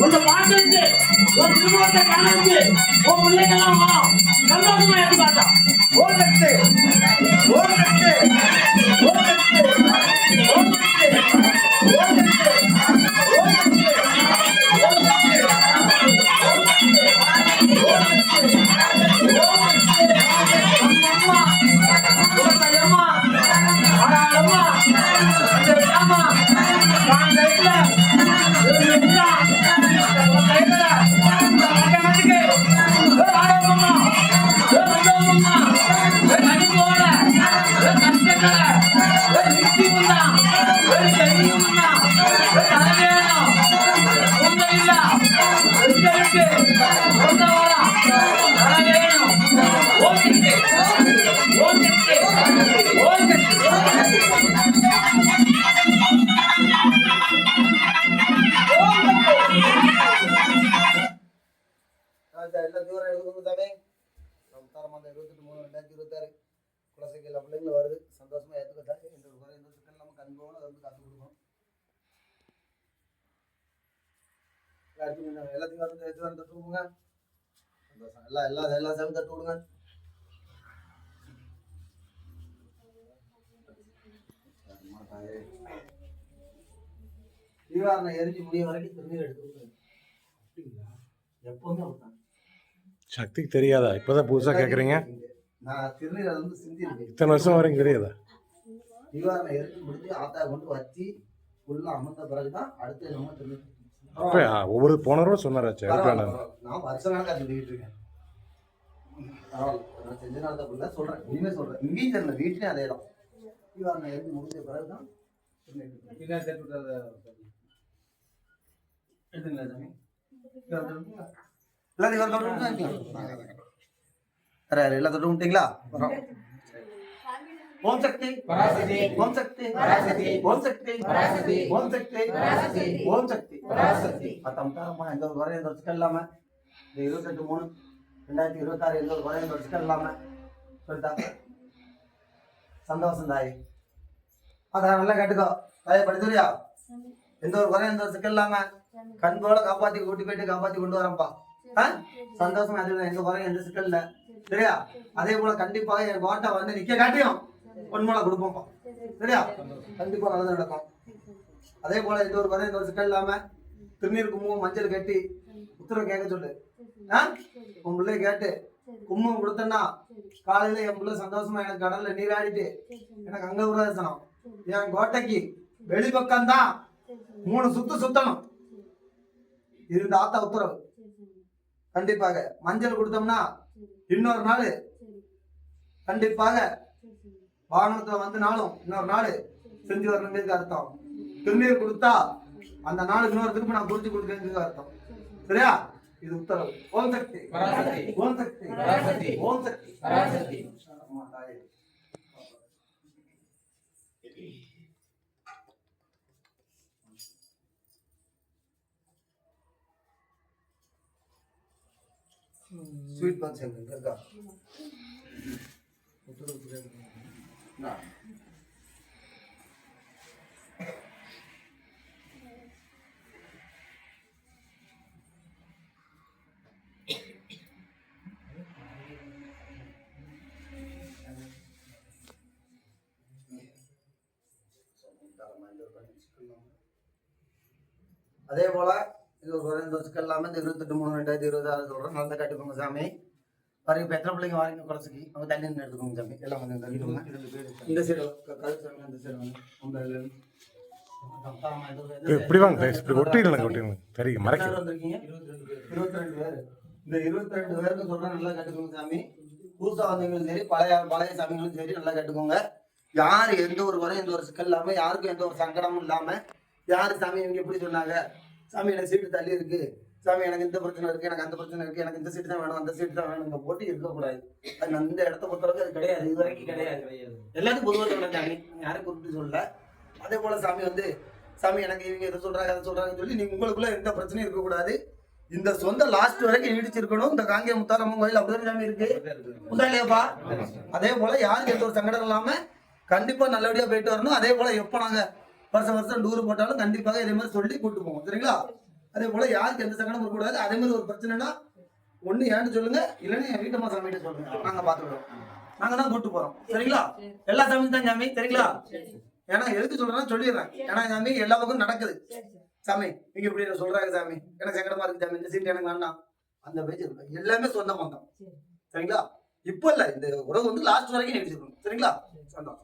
உங்க பாட்டு வச்சு ஒரு திருமணத்தை காண வச்சு உன் பிள்ளைங்கெல்லாம் வரும் சந்தோஷமா எடுத்து பார்த்தா ஓகே ஓகே குலசைகள் பிள்ளைங்க வருது சந்தோஷமா ஏற்றுக்கிட்டாங்க. இந்த ஒரு குறை இந்த சிக்கல் நமக்கு அனுபவம் அதை வந்து கற்றுக் கொடுக்கும். எல்லாத்தையும் வந்து எடுத்து வந்து தட்டு விடுங்க. சந்தோஷம் எல்லா சேர்ந்து தட்டு விடுங்க. தீவாரணை எரிஞ்சு முடிய வரைக்கும் திருநீர் எடுத்து விடுங்க. எப்பவுமே சக்திக்கு தெரியாதா? இப்பதான் புதுசா கேக்குறீங்க. நான் திருநீரை வந்து சிந்திருக்கேன். இத்தனை வருஷம் வரைக்கும் தெரியாதா? தீவாரணை எரிஞ்சு முடிஞ்சு ஆத்தா கொண்டு வச்சு ஃபுல்லா அமர்ந்த பிறகுதான் அடுத்து நம்ம திருநீர். ஒவ்வொரு போனவரும் சொன்னாராச்சு. நான் வருஷ கணக்காக சொல்லிட்டு இருக்கேன். பரவாயில்ல, நான் செஞ்ச நாள் தான் சொல்றேன். இனிமே சொல்றேன். இங்கேயும் தெரியல, வீட்லயும் அதே தான். தீவாரணை எரிஞ்சு முடிஞ்ச பிறகுதான் எல்லா தொட்டு விட்டீங்களா? ஓம் சக்தி பராசக்தி, ஓம் சக்தி பராசக்தி, ஓம் சக்தி பராசக்தி, ஓம் சக்தி பராசக்தி, ஓம் சக்தி பராசக்தி. பத்தொன்பதாம் எந்த ஒரு குறையும் வச்சுக்க இல்லாம இந்த 28/3/2026 எந்த ஒரு குறையும் வச்சுக்க இல்லாம சொல்லிட்டா சந்தோஷம் தாய். அதான் நல்லா கேட்டுக்கோ தாயை படிச்சுரியா. எந்த ஒரு குறையும் எந்த ஒரு சிக்கல் இல்லாம கண் போல காப்பாத்தி கூட்டி போயிட்டு காப்பாத்தி கொண்டு வரப்பா. சந்தோஷமா எந்த குறையும் எந்த சிக்கல் இல்ல சரியா. அதே போல கண்டிப்பாக என் கோட்டை வந்து நிக்க காட்டியும் பொன்மலை கொடுப்போம்ப்பா சரியா. கண்டிப்பா நல்லது நடக்கும். அதே போல எந்த ஒரு குறையும் எந்த ஒரு சிக்கல் இல்லாம திருநீர் கும்பம் மஞ்சள் கட்டி உத்தரவு கேட்க சொல்லு. உன் பிள்ளைய கேட்டு கும்பம் கொடுத்தேன்னா காலையில என் பிள்ளை சந்தோஷமா எனக்கு கடல்ல நீராடிட்டு எனக்கு அங்க உருவாசனம் என் கோட்டைக்கு வெளிப்பக்கம்தான் 3 சுத்து சுத்தணும். இது இந்த ஆத்தா உத்தரவு. கண்டிப்பாக மஞ்சள் கொடுத்தோம்னா இன்னொரு நாள் கண்டிப்பாக வாகனத்துல வந்து நாளும் இன்னொரு நாள் செஞ்சு வரணுங்கிறது அர்த்தம். திருநீர் கொடுத்தா அந்த நாள் இன்னொரு திருப்பி நான் குறிச்சு கொடுக்கறதுக்கு அர்த்தம் சரியா. இது உத்தரவு. ஓம் சக்தி பராசக்தி, ஓம் சக்தி பராசக்தி, ஓம் சக்தி பராசக்தி. ஸ்வீட் பாக்ஸ் எங்க இருக்கா? அதே போல இது ஒரு குறைந்த வச்சுக்க இல்லாம இந்த 28/3/2026 சொல்றேன். நல்லா கட்டுக்கோங்க சாமி. பாருங்க இப்ப எத்தனை பிள்ளைங்க வாரிங்க குறைச்சிக்கு அவங்க தண்ணி எடுத்துக்கோங்க சாமி. எல்லாம் கொஞ்சம் தள்ளிடுவோங்க. இந்த சைடு கழுத்து இந்த சைடு இப்படி வாங்க, இப்படி ஒட்டிடலாம் தெரியும் மறைக்க. வந்திருக்கீங்க 22 பேர். இந்த 22 பேருக்கு சொல்றேன் நல்லா கட்டுக்கோங்க சாமி. புதுசா வந்தவங்களும் சரி பழைய சாமிகளும் சரி நல்லா கட்டுக்கோங்க. யாரு எந்த ஒரு குறையும் எந்த ஒரு சிக்கல் இல்லாம யாருக்கும் எந்த ஒரு சங்கடமும் இல்லாம யாரு சாமி இவங்க எப்படி சொன்னாங்க சாமி எனக்கு சீட்டு தள்ளி இருக்கு சாமி எனக்கு இந்த பிரச்சனை இருக்கு எனக்கு அந்த பிரச்சனை இருக்கு எனக்கு இந்த சீட்டு தான் வேணும் அந்த சீட்டு தான் வேணும் போட்டு இருக்கக்கூடாது. அது அந்த இடத்த பொறுத்தளவுக்கு அது கிடையாது. இது வரைக்கும் கிடையாது. எல்லாத்துக்கும் பொதுவாக சொல்ல சாமி யாரும் குறிப்பிட்டு சொல்லல. அதே போல சாமி வந்து சாமி எனக்கு இவங்க எதை சொல்றாங்க அதை சொல்றாங்கன்னு சொல்லி நீங்க உங்களுக்குள்ள எந்த பிரச்சனையும் இருக்கக்கூடாது. இந்த சொந்த லாஸ்ட் வரைக்கும் நீடிச்சிருக்கணும். இந்த காங்கிய முத்தாரம்மன் கோயில் அப்படிதான் சாமி இருக்கு இல்லையாப்பா. அதே போல யாருக்கு எந்த ஒரு சங்கடம் இல்லாம கண்டிப்பா நல்லபடியா போயிட்டு வரணும். அதே போல எப்ப நாங்க வருஷம் டூர் போட்டாலும் கண்டிப்பாக இதே மாதிரி சொல்லி கூட்டு போவோம் சரிங்களா. அதே போல யாருக்கு எந்த சங்கடமும் இருக்கக்கூடாது. அதே மாதிரி ஒரு பிரச்சனைனா ஒண்ணு ஏன்னு சொல்லுங்க, இல்லைன்னா என் வீட்டம்மா சாமிகிட்ட சொல்லுங்க, நாங்க பாத்துக்கிறோம். நாங்க தான் கூட்டு போறோம். சரிங்களா? எல்லா சாமியும் தான் சாமி. சரிங்களா? ஏன்னா எதுக்கு சொல்றேன்னா சொல்லிடுறேன். ஏன்னா சாமி எல்லா பக்கம் நடக்குது. சாமி நீங்க இப்படி சொல்றாங்க சாமி, எனக்கு சங்கடமா இருக்கு சாமி, இந்த சீட் எனக்கு வேண்டாம், அந்த பேச்சு இருக்கு. எல்லாமே சொந்த பந்தம். சரிங்களா? இப்ப இல்ல, இந்த உறவு வந்து லாஸ்ட் வரைக்கும் நீடிச்சிருக்கணும். சரிங்களா? சந்தோஷம்.